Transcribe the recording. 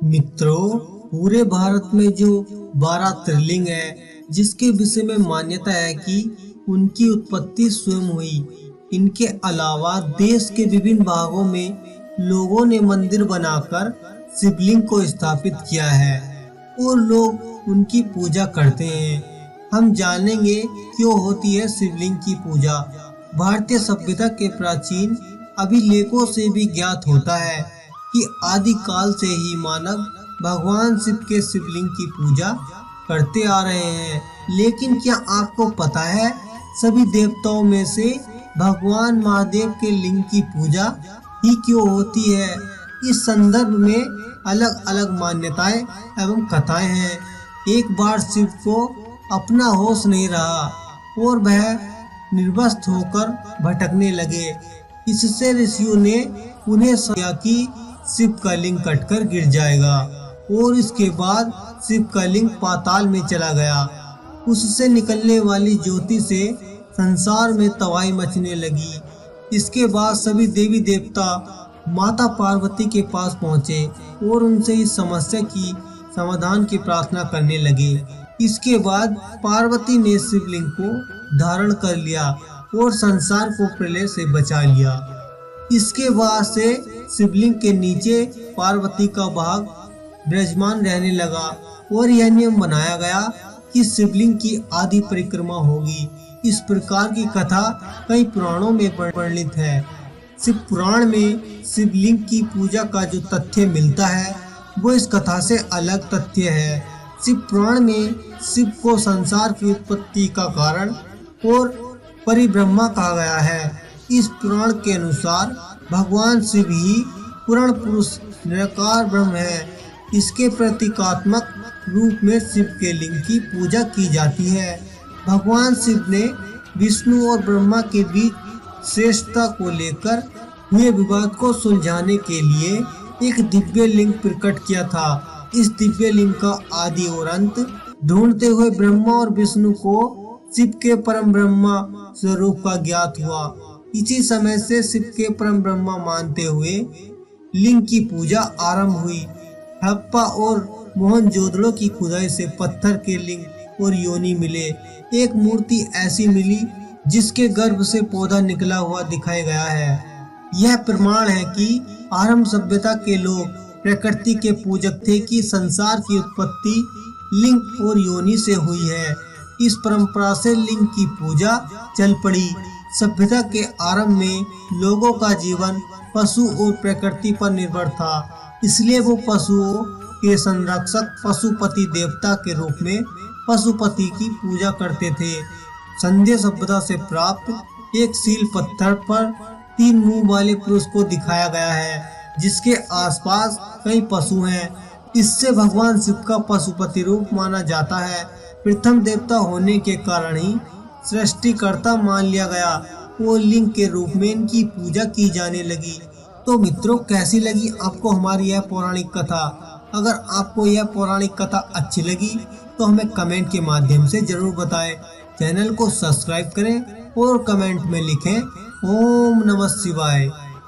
मित्रों, पूरे भारत में जो 12 त्रिलिंग है, जिसके विषय में मान्यता है कि उनकी उत्पत्ति स्वयं हुई। इनके अलावा देश के विभिन्न भागों में लोगों ने मंदिर बनाकर शिवलिंग को स्थापित किया है और लोग उनकी पूजा करते हैं। हम जानेंगे क्यों होती है शिवलिंग की पूजा। भारतीय सभ्यता के प्राचीन अभिलेखों से भी ज्ञात होता है कि आदि काल से ही मानव भगवान शिव के शिवलिंग की पूजा करते आ रहे हैं। लेकिन क्या आपको पता है, सभी देवताओं में से भगवान महादेव के लिंग की पूजा ही क्यों होती है? इस संदर्भ में अलग अलग मान्यताएं एवं कथाएं हैं। एक बार शिव को अपना होश नहीं रहा और वह निर्वस्त होकर भटकने लगे। इससे ऋषियों ने उन्हें समझाया कि शिव का लिंग कटकर गिर जाएगा और इसके बाद शिव का लिंग पाताल में चला गया। उससे निकलने वाली ज्योति से संसार में तबाही मचने लगी। इसके बाद सभी देवी देवता माता पार्वती के पास पहुँचे और उनसे इस समस्या की समाधान की प्रार्थना करने लगे। इसके बाद पार्वती ने शिवलिंग को धारण कर लिया और संसार को प्रलय से बचा लिया। इसके बाद से शिवलिंग के नीचे पार्वती का भाग विराजमान रहने लगा और यह नियम बनाया गया कि शिवलिंग की आदि परिक्रमा होगी। इस प्रकार की कथा कई पुराणों में वर्णित है। शिव पुराण में शिवलिंग की पूजा का जो तथ्य मिलता है वो इस कथा से अलग तथ्य है। शिव पुराण में शिव को संसार की उत्पत्ति का कारण और परिब्रह्मा कहा गया है। इस पुराण के अनुसार भगवान शिव ही पुराण पुरुष निराकार ब्रह्म है। इसके प्रतीकात्मक रूप में शिव के लिंग की पूजा की जाती है। भगवान शिव ने विष्णु और ब्रह्मा के बीच श्रेष्ठता को लेकर हुए विवाद को सुलझाने के लिए एक दिव्य लिंग प्रकट किया था। इस दिव्य लिंग का आदि और अंत ढूंढते हुए ब्रह्मा और विष्णु को शिव के परम ब्रह्मा स्वरूप का ज्ञात हुआ। इसी समय से शिव के परम ब्रह्मा मानते हुए लिंग की पूजा आरंभ हुई। हड़प्पा और मोहनजोदड़ो की खुदाई से पत्थर के लिंग और योनि मिले। एक मूर्ति ऐसी मिली जिसके गर्भ से पौधा निकला हुआ दिखाया गया है। यह प्रमाण है कि आरंभ सभ्यता के लोग प्रकृति के पूजक थे कि संसार की उत्पत्ति लिंग और योनि से हुई है। इस परंपरा से लिंग की पूजा चल पड़ी। सभ्यता के आरंभ में लोगों का जीवन पशु और प्रकृति पर निर्भर था, इसलिए वो पशुओं के संरक्षक पशुपति देवता के रूप में पशुपति की पूजा करते थे। संध्या सभ्यता से प्राप्त एक सील पत्थर पर 3 मुंह वाले पुरुष को दिखाया गया है जिसके आसपास कई पशु हैं। इससे भगवान शिव का पशुपति रूप माना जाता है। प्रथम देवता होने के कारण ही सृष्टिकर्ता मान लिया गया और लिंग के रूप में इनकी पूजा की जाने लगी। तो मित्रों, कैसी लगी आपको हमारी यह पौराणिक कथा? अगर आपको यह पौराणिक कथा अच्छी लगी तो हमें कमेंट के माध्यम से जरूर बताएं। चैनल को सब्सक्राइब करें और कमेंट में लिखें ओम नमः शिवाय।